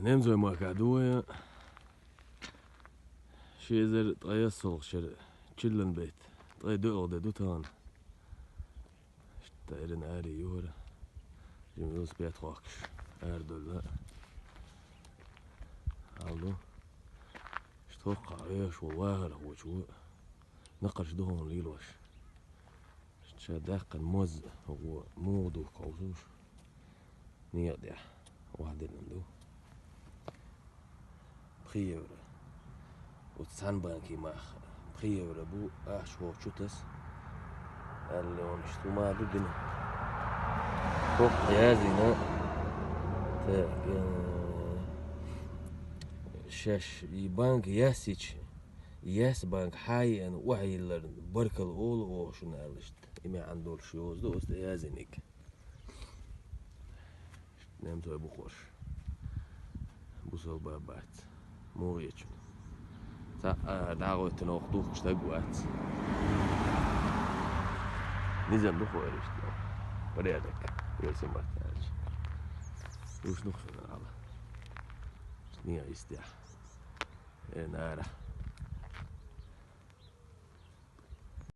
نمزوي ما كعدوية شيزر طيصل شر تشلن بيت طي دو دوتان تايرن آري يورا جميوس بيت واكش اردل عالدو اشتوقع ايش والله هو شو نقش دهون ليلوش شاداق الموز هو مودو قوسوش نيادع واحد نندو بخيورة وتسعن بانكي ماخ بخيورة بو شو شوتس اللي ونشتو ما بدنا توق يازينا شاش بانك ياسيتش ياس بانك حي ان وحي بركل اول وشو نالشت إما عندول شيوز دوست يازينيك نمتو ابو خوش بوصل بابات مو يتشن تا دعوة تنوخدوك اشتاقوات نزل دخو ارشت بريادك يوسي مرتاج وش نخشن على نيا يستيح نارة